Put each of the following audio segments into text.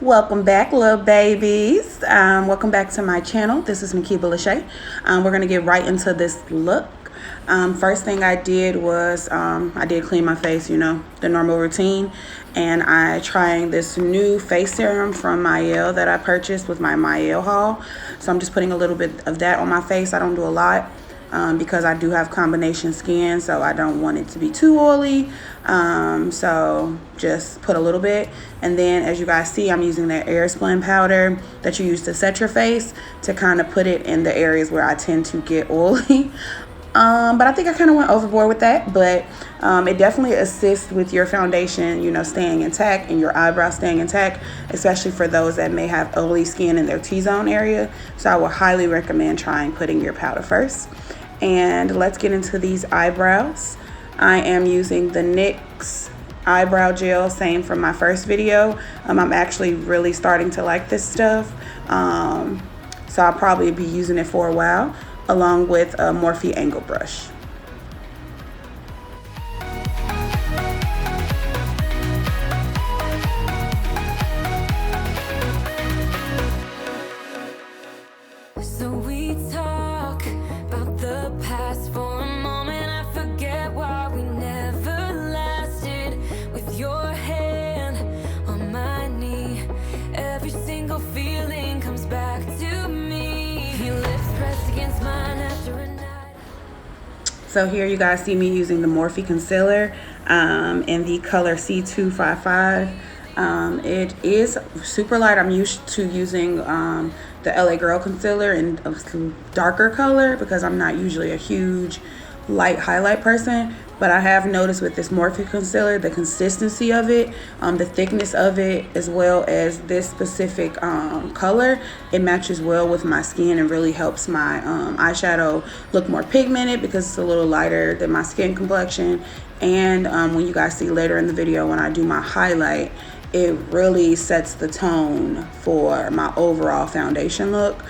Welcome back, little babies. Welcome back to my channel. This is Nikiba Lachey. We're going to get right into this look. First thing I did was I did clean my face, you know, the normal routine. And I trying this new face serum from E.L.F that I purchased with my E.L.F haul. So I'm just putting a little bit of that on my face. I don't do a lot. Because I do have combination skin, so I don't want it to be too oily. So just put a little bit, and then as you guys see, I'm using that Airspun powder that you use to set your face to kind of put it in the areas where I tend to get oily. But I think I kind of went overboard with that, but it definitely assists with your foundation, you know, staying intact and your eyebrows staying intact, especially for those that may have oily skin in their T-zone area. So I would highly recommend trying putting your powder first. And let's get into these eyebrows. I am using the NYX eyebrow gel, same from my first video. I'm actually really starting to like this stuff. So I'll probably be using it for a while, along with a Morphe angle brush. So we talk about the past for a moment. I forget why we never lasted. With your hand on my knee, every single feeling comes back to me. Your lips pressed against mine after a night. So here you guys see me using the Morphe Concealer in the color C255. It is super light. I'm used to using the LA Girl Concealer in a darker color because I'm not usually a huge light highlight person. But I have noticed with this Morphe Concealer, the consistency of it, the thickness of it, as well as this specific color, it matches well with my skin and really helps my eyeshadow look more pigmented because it's a little lighter than my skin complexion. And when you guys see later in the video when I do my highlight, it really sets the tone for my overall foundation look.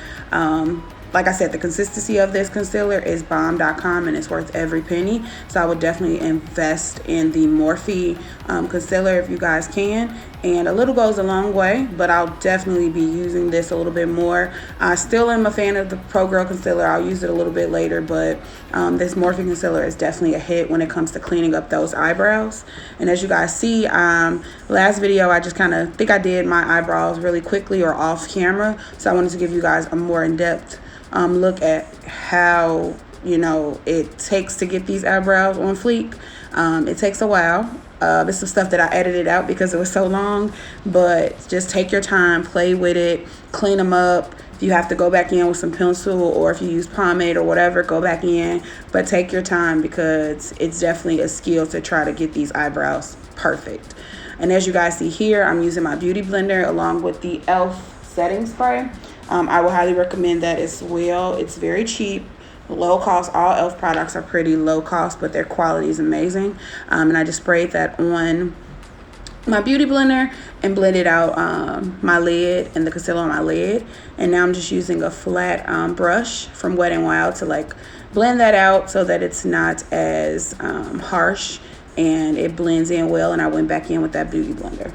Like I said, the consistency of this concealer is bomb.com and it's worth every penny. So I would definitely invest in the Morphe concealer if you guys can. And a little goes a long way, but I'll definitely be using this a little bit more. I still am a fan of the Pro Girl Concealer. I'll use it a little bit later, but this Morphe Concealer is definitely a hit when it comes to cleaning up those eyebrows. And as you guys see, last video, I just kind of think I did my eyebrows really quickly or off camera. So I wanted to give you guys a more in-depth look at how, you know, it takes to get these eyebrows on fleek. It takes a while. This is stuff that I edited out because it was so long, but just take your time, play with it, clean them up. If you have to go back in with some pencil or if you use pomade or whatever, go back in, but take your time because it's definitely a skill to try to get these eyebrows perfect. And as you guys see here, I'm using my beauty blender along with the E.L.F setting spray. I would highly recommend that as well. It's very cheap, low cost. All E.L.F products are pretty low cost, but their quality is amazing. And I just sprayed that on my beauty blender and blended out my lid and the concealer on my lid. And now I'm just using a flat brush from Wet n Wild to like blend that out so that it's not as harsh and it blends in well. And I went back in with that beauty blender.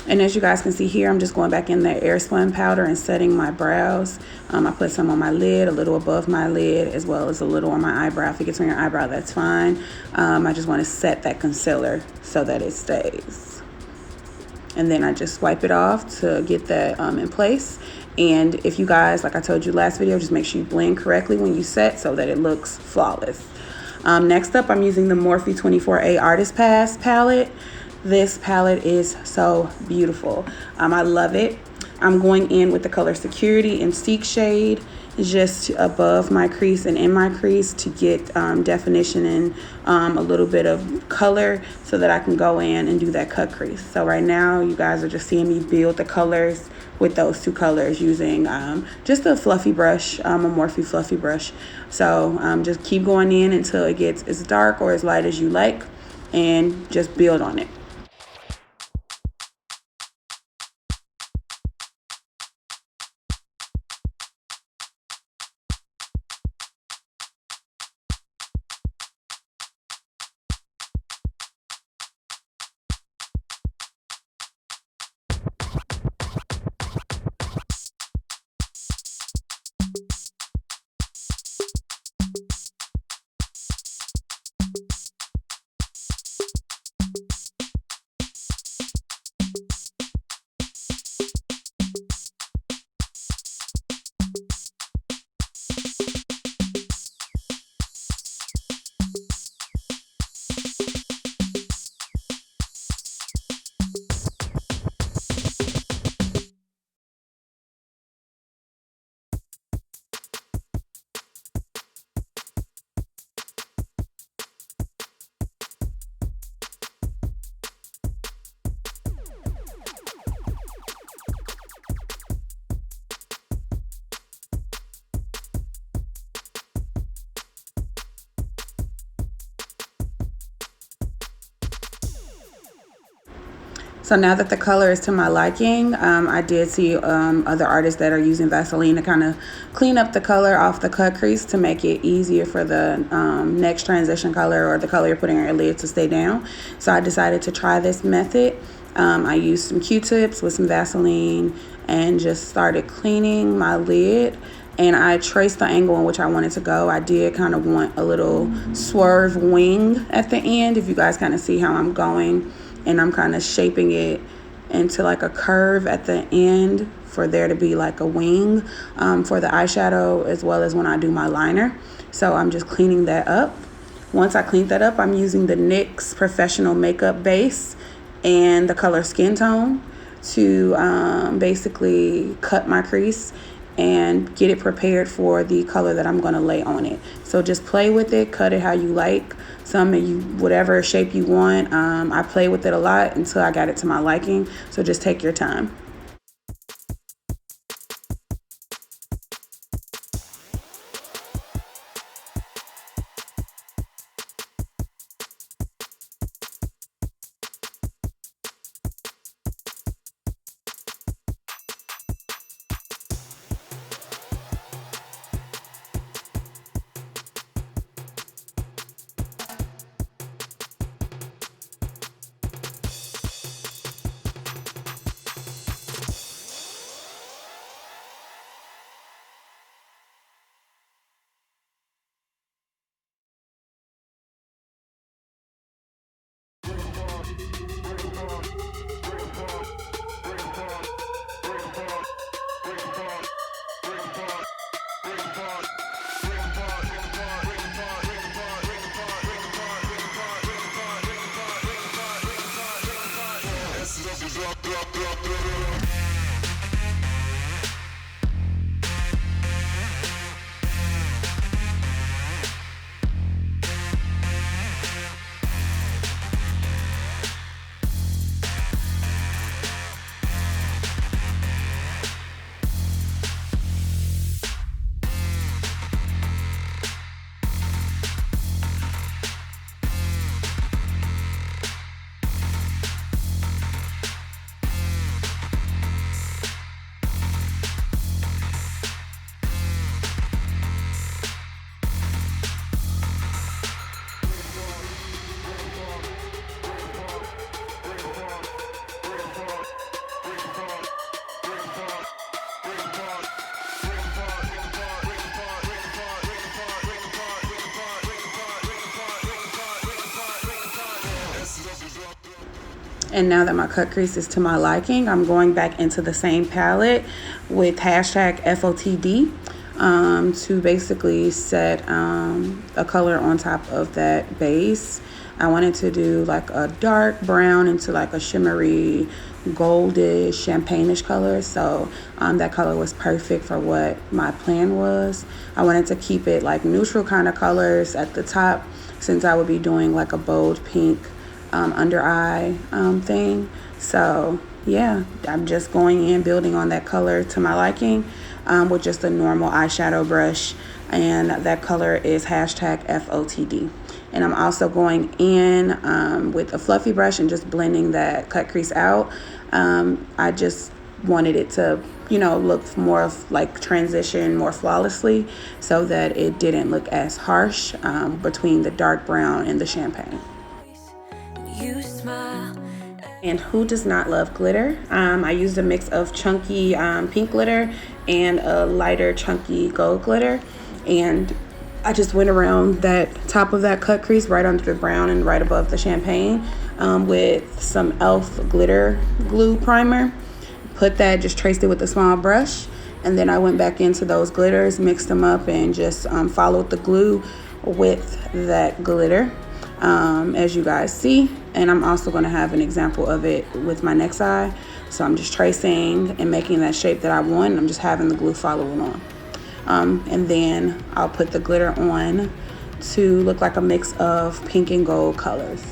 And as you guys can see here, I'm just going back in the Airspun powder and setting my brows. I put some on my lid, a little above my lid, as well as a little on my eyebrow. If it gets on your eyebrow, that's fine. I just want to set that concealer so that it stays. And then I just wipe it off to get that in place. And if you guys, like I told you last video, just make sure you blend correctly when you set so that it looks flawless. Next up, I'm using the Morphe 24A Artist Pass palette. This palette is so beautiful. I love it. I'm going in with the color Security in Seek shade, just above my crease and in my crease to get definition and a little bit of color so that I can go in and do that cut crease. So right now, you guys are just seeing me build the colors with those two colors using just a fluffy brush, a Morphe fluffy brush. So just keep going in until it gets as dark or as light as you like and just build on it. So now that the color is to my liking, I did see other artists that are using Vaseline to kind of clean up the color off the cut crease to make it easier for the next transition color or the color you're putting on your lid to stay down. So I decided to try this method. I used some Q-tips with some Vaseline and just started cleaning my lid. And I traced the angle in which I wanted to go. I did kind of want a little swerve wing at the end, if you guys kind of see how I'm going. And I'm kind of shaping it into like a curve at the end for there to be like a wing for the eyeshadow, as well as when I do my liner. So I'm just cleaning that up. Once I cleaned that up, I'm using the NYX Professional Makeup Base and the color Skin Tone to basically cut my crease and get it prepared for the color that I'm going to lay on it. So just play with it, cut it how you like, whatever shape you want. I play with it a lot until I got it to my liking, so just take your time. And now that my cut crease is to my liking, I'm going back into the same palette with hashtag FOTD to basically set a color on top of that base. I wanted to do like a dark brown into like a shimmery goldish champagne-ish color. So that color was perfect for what my plan was. I wanted to keep it like neutral kind of colors at the top, since I would be doing like a bold pink under eye thing. So yeah, I'm just going in, building on that color to my liking with just a normal eyeshadow brush, and that color is hashtag FOTD. And I'm also going in with a fluffy brush and just blending that cut crease out. I just wanted it to, you know, look more like transition more flawlessly, so that it didn't look as harsh between the dark brown and the champagne. And who does not love glitter? I used a mix of chunky pink glitter and a lighter chunky gold glitter, and I just went around that top of that cut crease right under the brown and right above the champagne with some E.L.F. glitter glue primer. Put that, just traced it with a small brush, and then I went back into those glitters, mixed them up, and just followed the glue with that glitter, as you guys see. And I'm also going to have an example of it with my next eye. So I'm just tracing and making that shape that I want, and I'm just having the glue follow it on. And then I'll put the glitter on to look like a mix of pink and gold colors.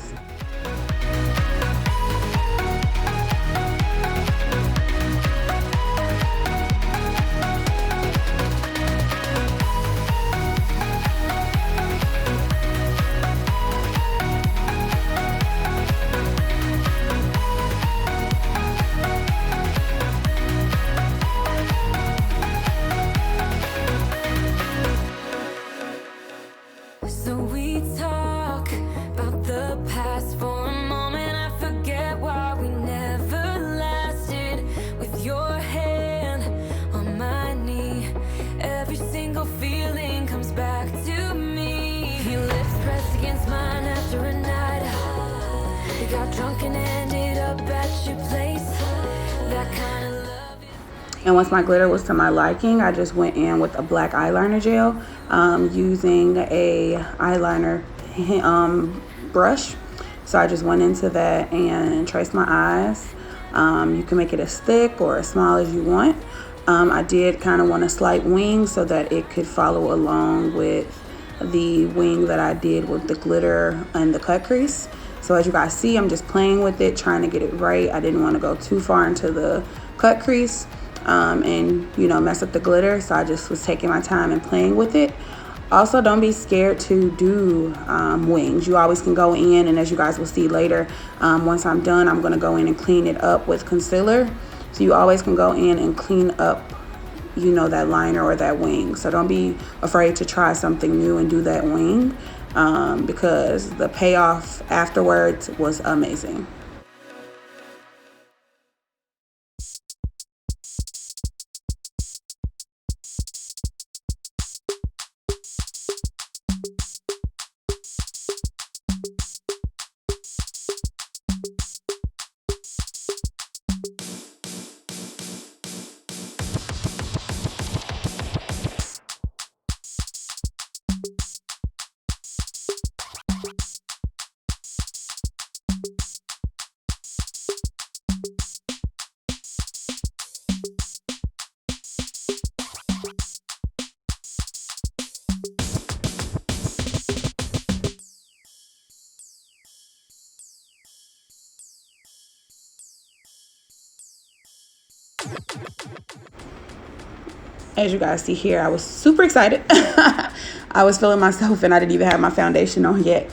drunk and ended up at your place. That kind of love. And once my glitter was to my liking, I just went in with a black eyeliner gel, using a eyeliner brush. So I just went into that and traced my eyes. You can make it as thick or as small as you want. I did kind of want a slight wing so that it could follow along with the wing that I did with the glitter and the cut crease. So as you guys see, I'm just playing with it, trying to get it right. I didn't want to go too far into the cut crease and, you know, mess up the glitter. So I just was taking my time and playing with it. Also, don't be scared to do wings. You always can go in, and as you guys will see later, once I'm done, I'm going to go in and clean it up with concealer. So you always can go in and clean up, you know, that liner or that wing. So don't be afraid to try something new and do that wing, because the payoff afterwards was amazing. As you guys see here, I was super excited. I was feeling myself and I didn't even have my foundation on yet.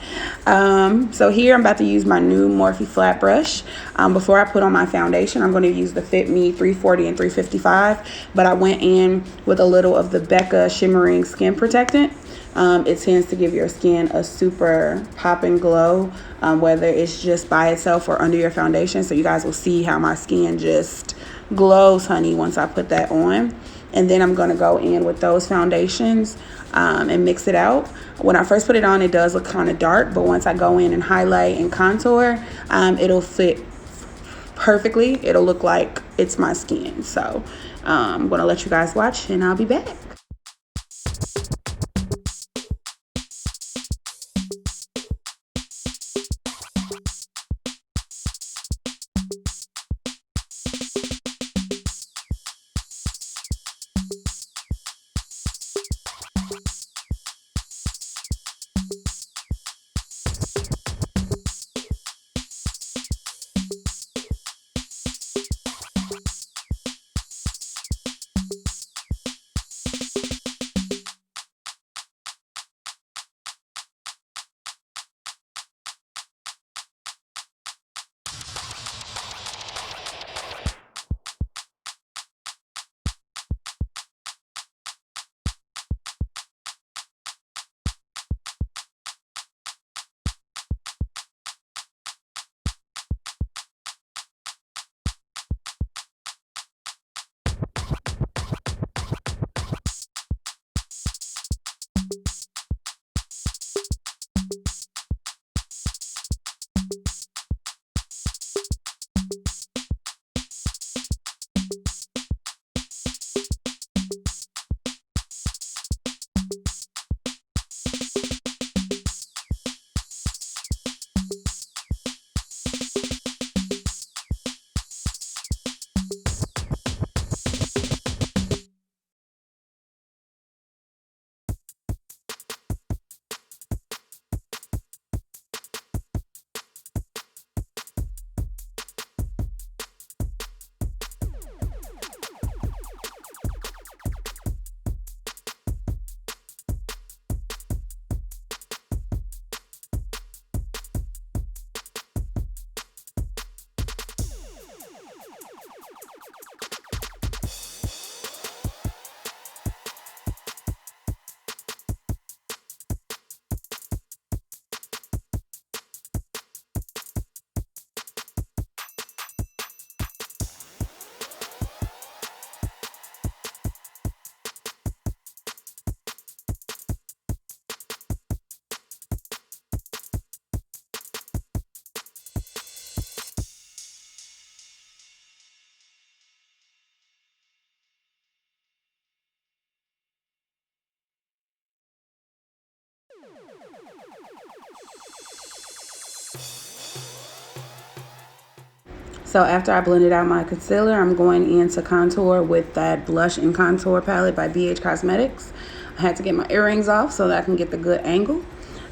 So here I'm about to use my new Morphe Flat brush. Before I put on my foundation, I'm going to use the Fit Me 340 and 355. But I went in with a little of the Becca Shimmering Skin Protectant. It tends to give your skin a super pop and glow, whether it's just by itself or under your foundation. So you guys will see how my skin just glows, honey, once I put that on. And then I'm going to go in with those foundations and mix it out. When I first put it on, it does look kind of dark, but once I go in and highlight and contour, it'll fit perfectly. It'll look like it's my skin. So I'm going to let you guys watch and I'll be back. So after I blended out my concealer, I'm going into contour with that Blush and Contour palette by BH Cosmetics. I had to get my earrings off so that I can get the good angle.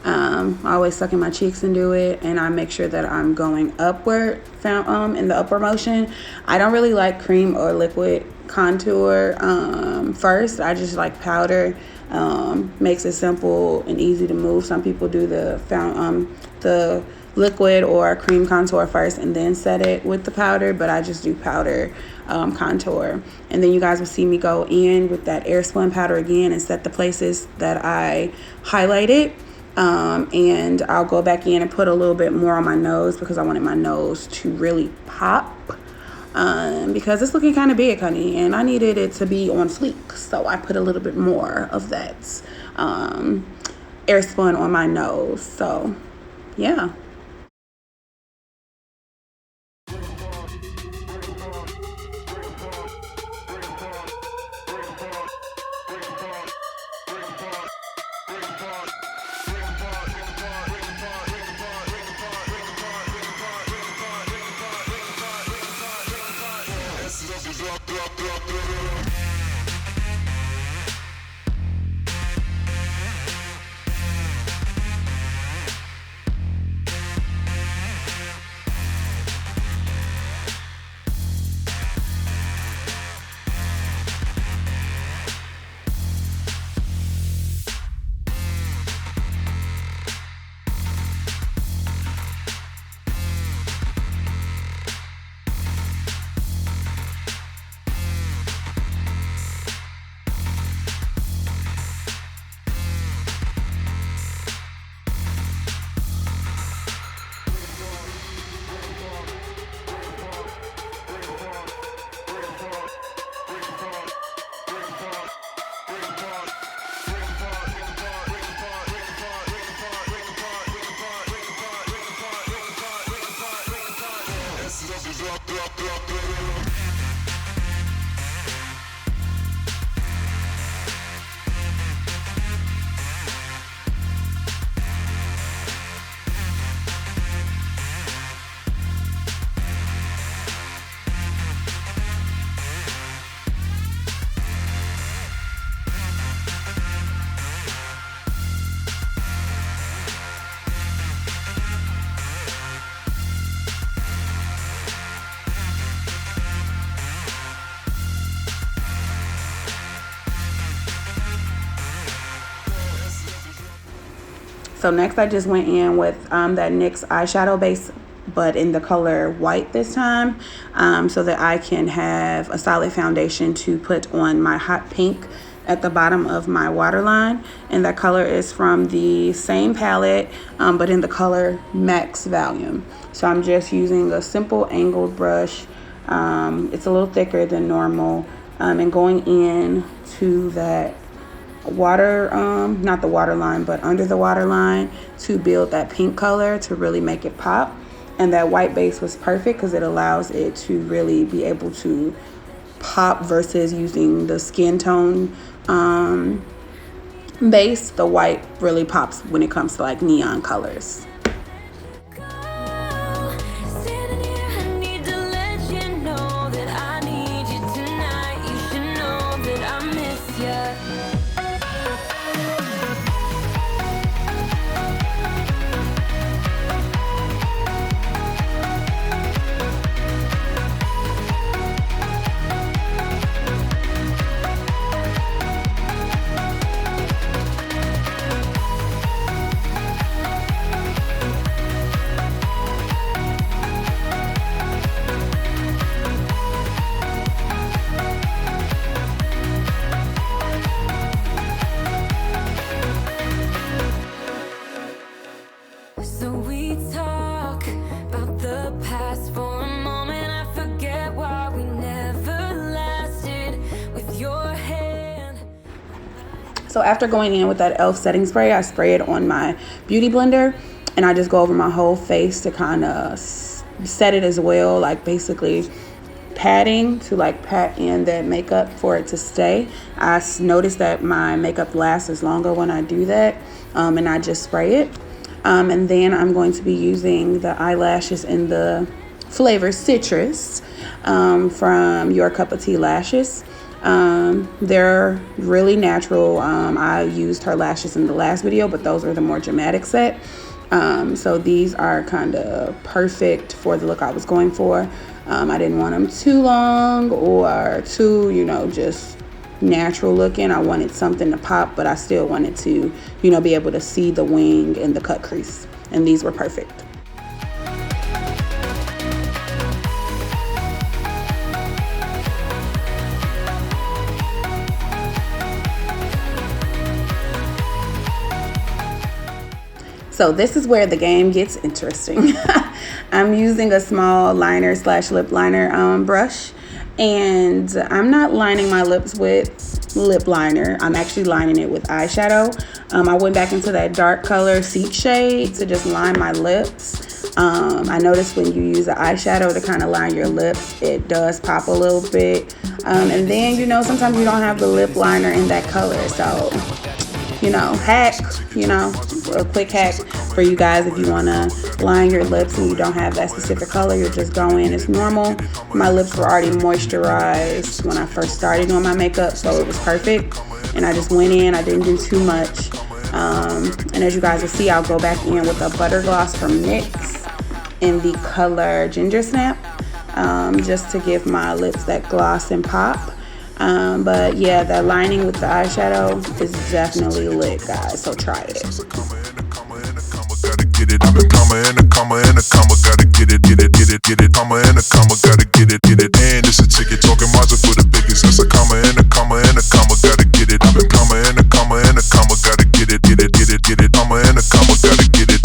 I always suck in my cheeks and do it, and I make sure that I'm going upward in the upward motion. I don't really like cream or liquid contour first. I just like powder. Makes it simple and easy to move. Some people do the liquid or cream contour first and then set it with the powder, but I just do powder contour. And then you guys will see me go in with that Airspun powder again and set the places that I highlighted. And I'll go back in and put a little bit more on my nose because I wanted my nose to really pop. Because it's looking kind of big, honey, and I needed it to be on fleek, so I put a little bit more of that Airspun on my nose. So yeah. So next I just went in with that NYX eyeshadow base, but in the color white this time, so that I can have a solid foundation to put on my hot pink at the bottom of my waterline. And that color is from the same palette, but in the color Max Volume. So I'm just using a simple angled brush. It's a little thicker than normal, and going in to that water, not the waterline, but under the waterline to build that pink color to really make it pop. And that white base was perfect because it allows it to really be able to pop versus using the skin tone base. The white really pops when it comes to like neon colors. So after going in with that E.L.F. setting spray, I spray it on my beauty blender, and I just go over my whole face to kind of set it as well, like basically padding to like pat in that makeup for it to stay. I noticed that my makeup lasts longer when I do that, and I just spray it. And then I'm going to be using the eyelashes in the flavor Citrus from Your Cup of Tea Lashes. They're really natural. I used her lashes in the last video, but those are the more dramatic set. So these are kind of perfect for the look I was going for. I didn't want them too long or too, you know, just natural looking. I wanted something to pop, but I still wanted to, you know, be able to see the wing and the cut crease. And these were perfect. So this is where the game gets interesting. I'm using a small liner / lip liner brush, and I'm not lining my lips with lip liner. I'm actually lining it with eyeshadow. I went back into that dark color Seek shade to just line my lips. I noticed when you use the eyeshadow to kind of line your lips, it does pop a little bit. And then, you know, sometimes you don't have the lip liner in that color, so you know, hack, you know, a quick hack for you guys. If you want to line your lips and you don't have that specific color, you just go in as normal. My lips were already moisturized when I first started doing my makeup, so it was perfect. And I just went in, I didn't do too much. And as you guys will see, I'll go back in with a butter gloss from NYX in the color Ginger Snap, just to give my lips that gloss and pop. But yeah, that lining with the eyeshadow is definitely lit, guys, so try it. I've been comma and a comma and a comma, gotta get it, comma and a comma, gotta get it, and it's a ticket, talking Mazda for the biggest, that's a comma and a comma and a comma, gotta get it, I've been comma and a comma and a comma, gotta get it, comma and a comma, gotta get it,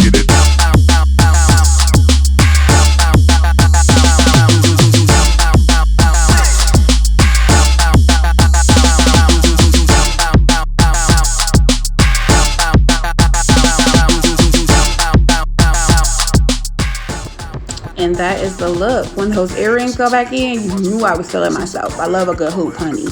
And that is the look. When those earrings go back in, you knew I was feeling myself. I love a good hoop, honey.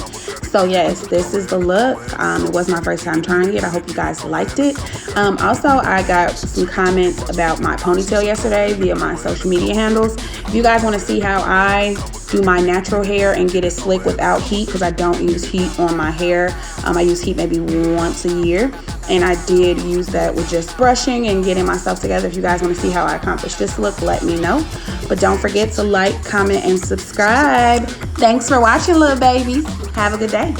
So yes, this is the look. It was my first time trying it. I hope you guys liked it. Also, I got some comments about my ponytail yesterday via my social media handles. If you guys want to see how I do my natural hair and get it slick without heat, because I don't use heat on my hair. I use heat maybe once a year. And I did use that with just brushing and getting myself together. If you guys want to see how I accomplish this look, let me know. But don't forget to like, comment, and subscribe. Thanks for watching, little babies. Have a good day.